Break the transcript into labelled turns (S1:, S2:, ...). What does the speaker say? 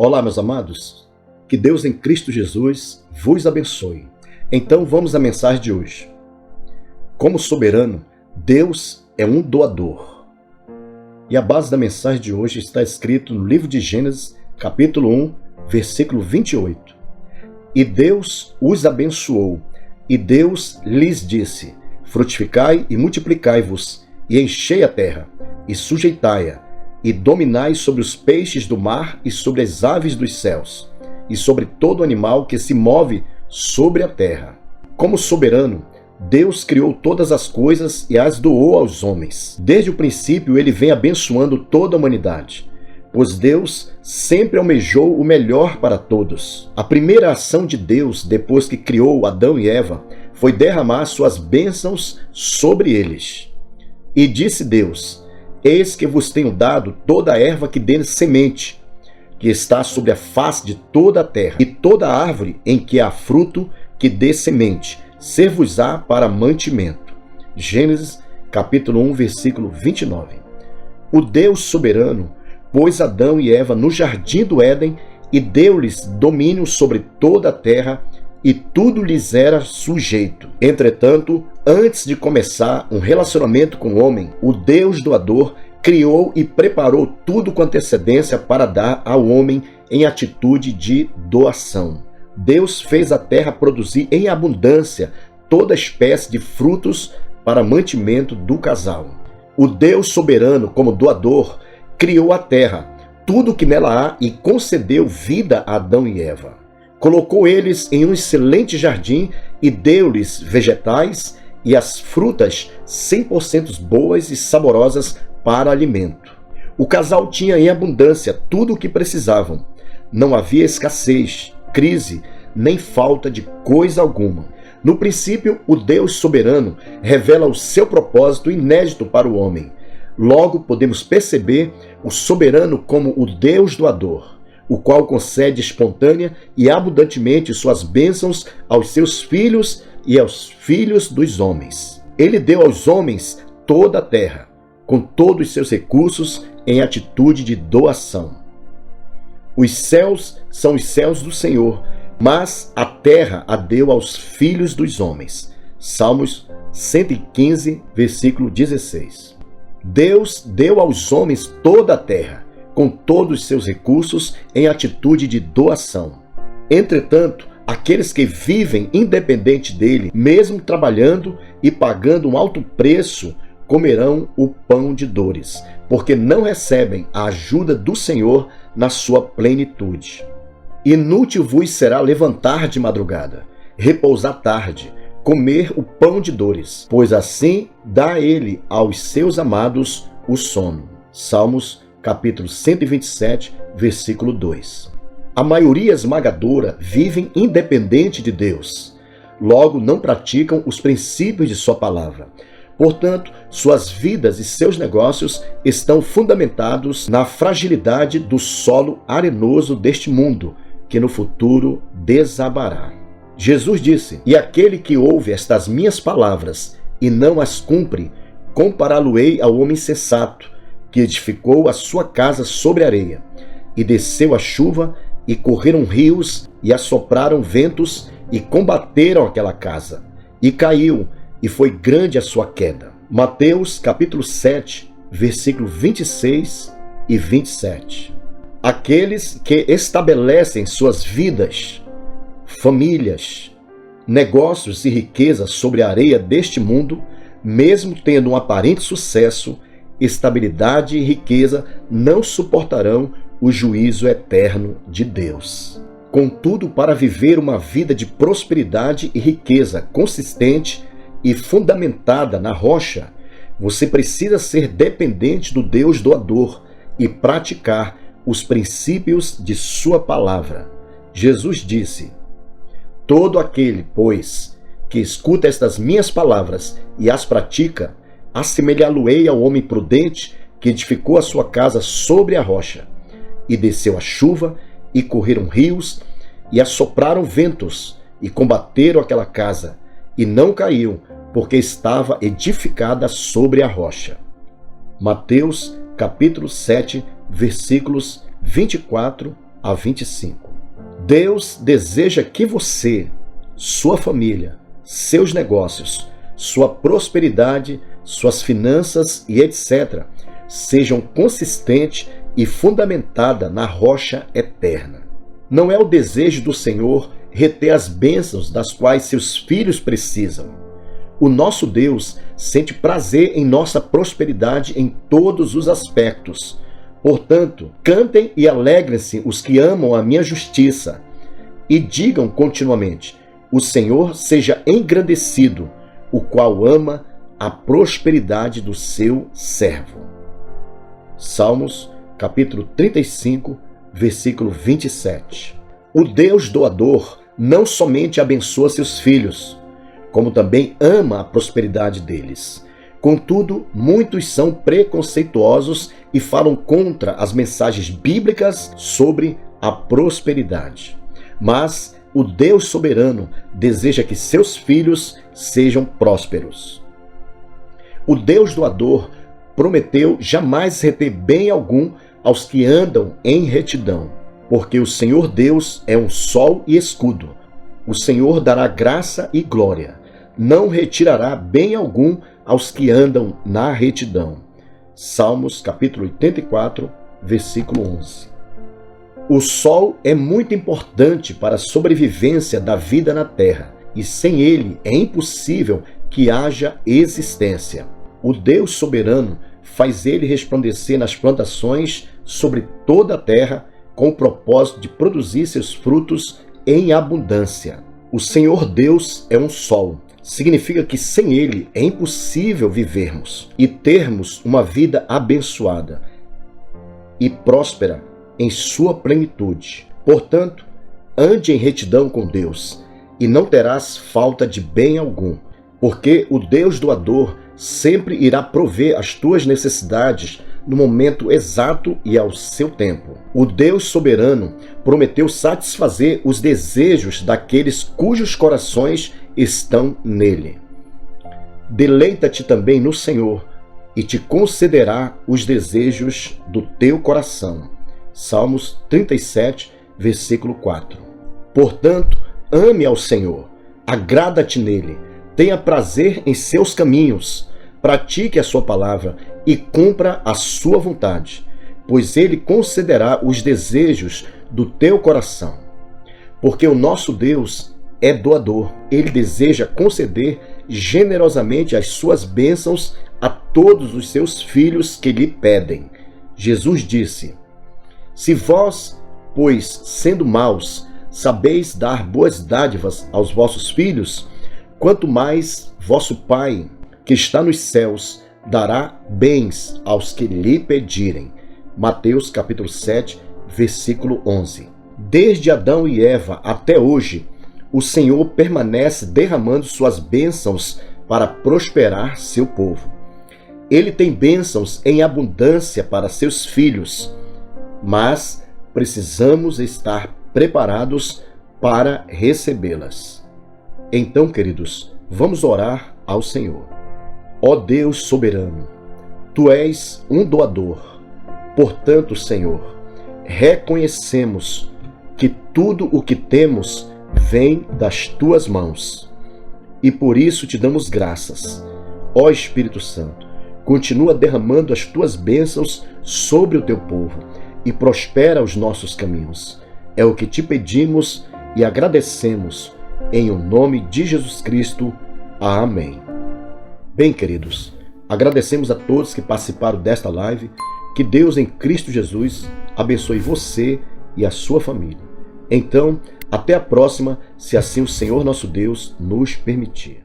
S1: Olá, meus amados, que Deus em Cristo Jesus vos abençoe. Então vamos à mensagem de hoje. Como soberano, Deus é um doador. E a base da mensagem de hoje está escrito no livro de Gênesis, capítulo 1, versículo 28. E Deus os abençoou, e Deus lhes disse: frutificai e multiplicai-vos, e enchei a terra, e sujeitai-a, e dominai sobre os peixes do mar e sobre as aves dos céus, e sobre todo animal que se move sobre a terra. Como soberano, Deus criou todas as coisas e as doou aos homens. Desde o princípio, ele vem abençoando toda a humanidade, pois Deus sempre almejou o melhor para todos. A primeira ação de Deus, depois que criou Adão e Eva, foi derramar suas bênçãos sobre eles. E disse Deus: eis que vos tenho dado toda a erva que dê semente, que está sobre a face de toda a terra, e toda árvore em que há fruto que dê semente, ser-vos-á para mantimento. Gênesis, capítulo 1, versículo 29. O Deus soberano pôs Adão e Eva no jardim do Éden e deu-lhes domínio sobre toda a terra, e tudo lhes era sujeito. Entretanto, antes de começar um relacionamento com o homem, o Deus doador criou e preparou tudo com antecedência para dar ao homem em atitude de doação. Deus fez a terra produzir em abundância toda espécie de frutos para mantimento do casal. O Deus soberano, como doador, criou a terra, tudo o que nela há, e concedeu vida a Adão e Eva. Colocou eles em um excelente jardim e deu-lhes vegetais e as frutas 100% boas e saborosas para alimento. O casal tinha em abundância tudo o que precisavam. Não havia escassez, crise, nem falta de coisa alguma. No princípio, o Deus soberano revela o seu propósito inédito para o homem. Logo, podemos perceber o soberano como o Deus doador, o qual concede espontânea e abundantemente suas bênçãos aos seus filhos e aos filhos dos homens. Ele deu aos homens toda a terra, com todos os seus recursos, em atitude de doação. Os céus são os céus do Senhor, mas a terra a deu aos filhos dos homens. Salmos 115, versículo 16. Deus deu aos homens toda a terra, com todos os seus recursos, em atitude de doação. Entretanto, aqueles que vivem independente dele, mesmo trabalhando e pagando um alto preço, comerão o pão de dores, porque não recebem a ajuda do Senhor na sua plenitude. Inútil vos será levantar de madrugada, repousar tarde, comer o pão de dores, pois assim dá ele aos seus amados o sono. Salmos capítulo 127, versículo 2. A maioria esmagadora vivem independente de Deus. Logo, não praticam os princípios de sua palavra. Portanto, suas vidas e seus negócios estão fundamentados na fragilidade do solo arenoso deste mundo, que no futuro desabará. Jesus disse: e aquele que ouve estas minhas palavras e não as cumpre, compará-lo-ei ao homem sensato, que edificou a sua casa sobre areia, e desceu a chuva, e correram rios, e assopraram ventos, e combateram aquela casa, e caiu, e foi grande a sua queda. Mateus capítulo 7, versículo 26 e 27. Aqueles que estabelecem suas vidas, famílias, negócios e riquezas sobre a areia deste mundo, mesmo tendo um aparente sucesso, estabilidade e riqueza, não suportarão o juízo eterno de Deus. Contudo, para viver uma vida de prosperidade e riqueza consistente e fundamentada na rocha, você precisa ser dependente do Deus doador e praticar os princípios de sua palavra. Jesus disse: todo aquele, pois, que escuta estas minhas palavras e as pratica, assemelhá-lo-ei ao homem prudente que edificou a sua casa sobre a rocha. E desceu a chuva, e correram rios, e assopraram ventos, e combateram aquela casa, e não caiu, porque estava edificada sobre a rocha. Mateus capítulo 7, versículos 24 a 25. Deus deseja que você, sua família, seus negócios, sua prosperidade, suas finanças e etc. sejam consistentes e fundamentadas na rocha eterna. Não é o desejo do Senhor reter as bênçãos das quais seus filhos precisam. O nosso Deus sente prazer em nossa prosperidade em todos os aspectos. Portanto, cantem e alegrem-se os que amam a minha justiça, e digam continuamente: o Senhor seja engrandecido, o qual ama a prosperidade do seu servo. Salmos, capítulo 35, versículo 27. O Deus doador não somente abençoa seus filhos, como também ama a prosperidade deles. Contudo, muitos são preconceituosos e falam contra as mensagens bíblicas sobre a prosperidade. Mas o Deus soberano deseja que seus filhos sejam prósperos. O Deus doador prometeu jamais reter bem algum aos que andam em retidão, porque o Senhor Deus é um sol e escudo. O Senhor dará graça e glória. Não retirará bem algum aos que andam na retidão. Salmos, capítulo 84, versículo 11. O sol é muito importante para a sobrevivência da vida na terra, e sem ele é impossível que haja existência. O Deus soberano faz ele resplandecer nas plantações sobre toda a terra, com o propósito de produzir seus frutos em abundância. O Senhor Deus é um sol. Significa que sem ele é impossível vivermos e termos uma vida abençoada e próspera em sua plenitude. Portanto, ande em retidão com Deus e não terás falta de bem algum, porque o Deus doador sempre irá prover as tuas necessidades no momento exato e ao seu tempo. O Deus soberano prometeu satisfazer os desejos daqueles cujos corações estão nele. Deleita-te também no Senhor e te concederá os desejos do teu coração. Salmos 37, versículo 4. Portanto, ame ao Senhor, agrada-te nele, tenha prazer em seus caminhos, pratique a sua palavra e cumpra a sua vontade, pois ele concederá os desejos do teu coração. Porque o nosso Deus é doador, ele deseja conceder generosamente as suas bênçãos a todos os seus filhos que lhe pedem. Jesus disse: se vós, pois, sendo maus, sabeis dar boas dádivas aos vossos filhos, quanto mais vosso Pai, que está nos céus, dará bens aos que lhe pedirem. Mateus capítulo 7, versículo 11. Desde Adão e Eva até hoje, o Senhor permanece derramando suas bênçãos para prosperar seu povo. Ele tem bênçãos em abundância para seus filhos, mas precisamos estar preparados para recebê-las. Então, queridos, vamos orar ao Senhor. Ó Deus soberano, Tu és um doador. Portanto, Senhor, reconhecemos que tudo o que temos vem das Tuas mãos. E por isso te damos graças. Ó Espírito Santo, continua derramando as Tuas bênçãos sobre o Teu povo e prospera os nossos caminhos. É o que te pedimos e agradecemos. Em o nome de Jesus Cristo. Amém. Bem, queridos, agradecemos a todos que participaram desta live. Que Deus em Cristo Jesus abençoe você e a sua família. Então, até a próxima, se assim o Senhor nosso Deus nos permitir.